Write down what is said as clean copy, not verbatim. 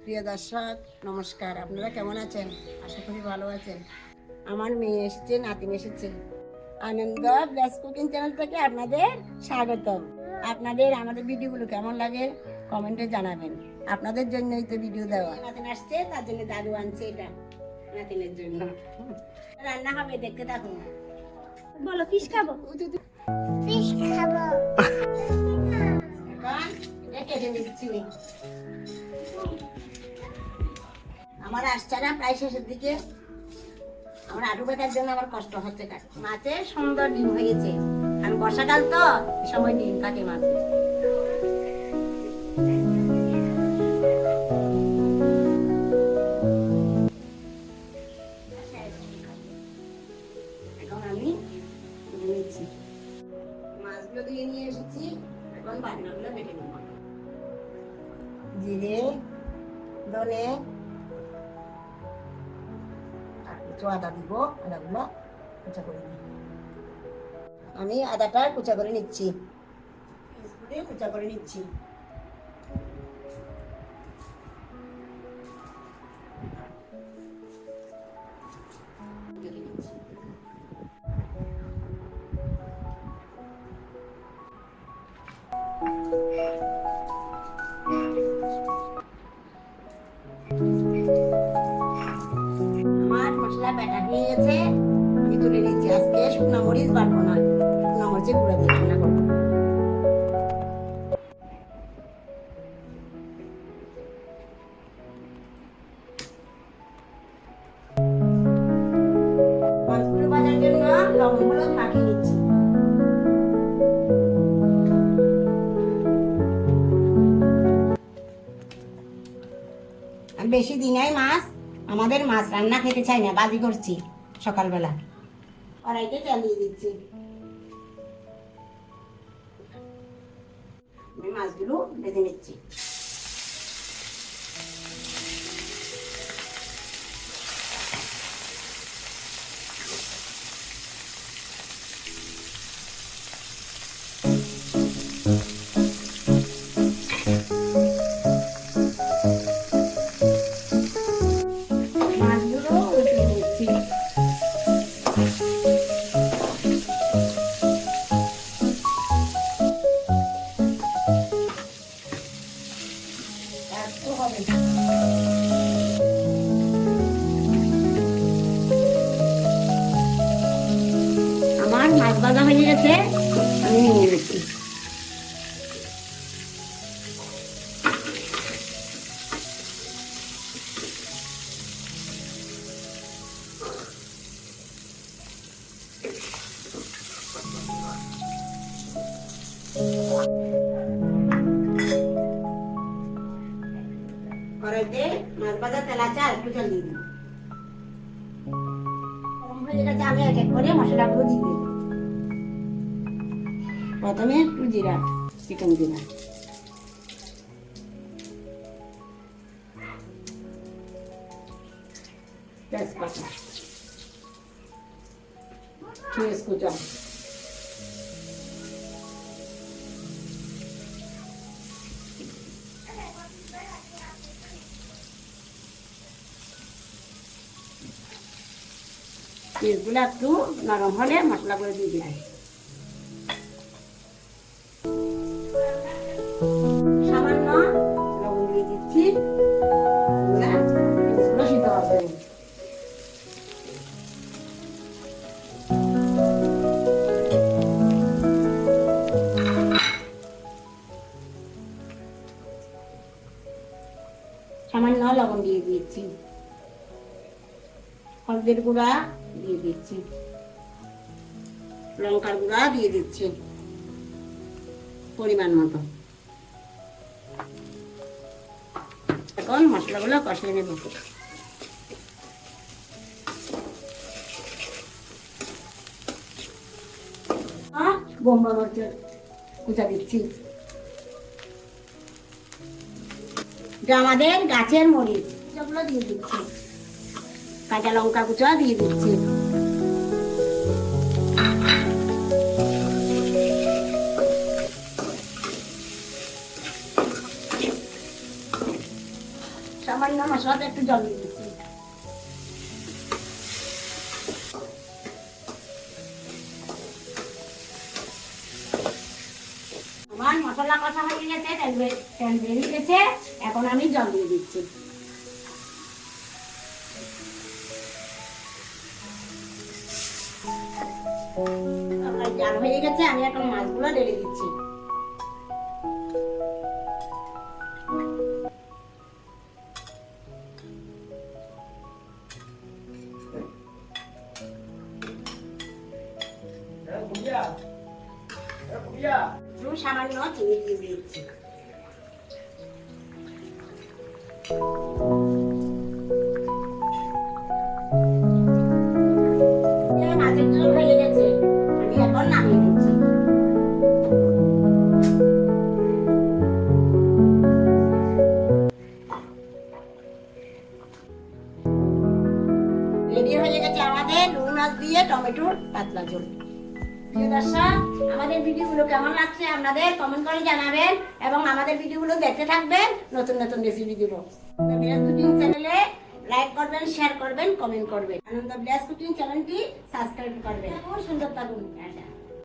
প্রিয় দর্শক নমস্কার, আপনারা কেমন আছেন? আশা করি ভালো আছেন। আমার মেয়ে এসেছে, নাতিন এসেছে। আনন্দ ব্লাস কুকিং চ্যানেল থেকে আপনাদের স্বাগত। আপনাদের আমাদের ভিডিওগুলো কেমন লাগে কমেন্টে জানাবেন। আপনাদের জন্যই তো ভিডিও দেওয়া। নাতিন আসছে, তার জন্য দাদু আনছে এটা নাতিনের জন্য। রান্না হবে, দেখতে থাকুন। বলো ফিশ খাবো। ফিশ খাবো। এখন কেটে নিচ্ছি। আমার আসছে না, প্রায় শেষের দিকে। আমার আলু কাটার জন্য আমার কষ্ট হচ্ছে। মাছের সুন্দর ডিম হয়েছে, কারণ বর্ষাকাল তো এই সময় ডিম থাকে মাছে। এখন আমি নিচ্ছি মাছগুলো দিয়ে নিয়ে এসেছি। এখন বাটনাগুলো বেটে নেব। জিরে, ধনে, আদা দিব। আদাগুলো কুচা করে দিই। আমি আদাটা কুচা করে নিচ্ছি, কুচা করে নিচ্ছি। আমার মশলা বাটা হয়ে গেছে, আমি তুলে নিচ্ছি। আজকে শুকনো মরিচ বাটবো না, শুকনো মরিচের গুঁড়া দিয়ে রান্না করবো। মাছগুলো ভাজার জন্য লবণ হলুদ মাখিয়ে নিচ্ছি। আর বেশি দিনাই মাছ, আমাদের মাছ রান্না খেতে চাই না, বাজি করছি সকালবেলা। কড়াইতে তেল দিয়ে দিচ্ছি। আমি মাছগুলো ভেজে নিচ্ছি। মাছগুলো উল্টে দিচ্ছি। একটু হবে। আমার মাছ ভাজা হয়ে গেছে, আমি নিয়ে নিচ্ছি। কড়াইতে মাছ ভাজা তেল আছে, আর একটু তেল দিয়ে দিই। গরম হয়ে গেছে, আমি এক এক করে মশলাগুলো দিয়ে দিই। প্রথমে একটু জিরা, চিকেন জিরা, তেজপাতা, পেঁয়াজ কুচা, পেঁয়াজগুলো একটু নরম হলে মশলাগুলো দিয়ে দিই। সামান্য লবণ দিয়ে দিচ্ছি, পেঁয়াজগুলো সিদ্ধ হবে। সামান্য লবণ দিয়ে দিচ্ছি, হলদের গুঁড়া দিয়ে দিচ্ছি, লঙ্কার গুঁড়া দিয়ে দিচ্ছি পরিমাণ মতো। এখন মশলাগুলো কষিয়ে নেব। বোম্বা মরিচের কুচা দিচ্ছি, এটা আমাদের গাছের মরিচ, এগুলো দিয়ে দিচ্ছি। কাঁচা লঙ্কা কুচা দিয়ে দিচ্ছি। সামান্য মশলাতে একটু জল দিয়ে দিচ্ছি। আমার মশলা কষা হয়ে গেছে, তেল বেরিয়ে গেছে, এখন আমি জল দিয়ে দিচ্ছি। আমার জাল হয়ে গেছে, আমি এখন মাছগুলো ঢেলে দিচ্ছি। একটু সামান্য চিনি দিয়ে দিচ্ছি। মাছের ঝোল হয়ে গেছে, আমি এখন নামিয়ে দিচ্ছি। রেডি হয়ে গেছে আমাদের রুই মাছ দিয়ে টমেটোর পাতলা ঝোল। প্রিয় দর্শক, আমাদের ভিডিওগুলো কেমন লাগছে আপনাদের কমেন্ট করে জানাবেন এবং আমাদের ভিডিওগুলো দেখতে থাকবেন, নতুন নতুন রেসিপি দিব। ভিলেজ কুকিং চ্যানেলে লাইক করবেন, শেয়ার করবেন, কমেন্ট করবেন। আনন্দ ভিলেজ কুকিং চ্যানেলটি সাবস্ক্রাইব করবেন। খুব সুন্দর থাকুন।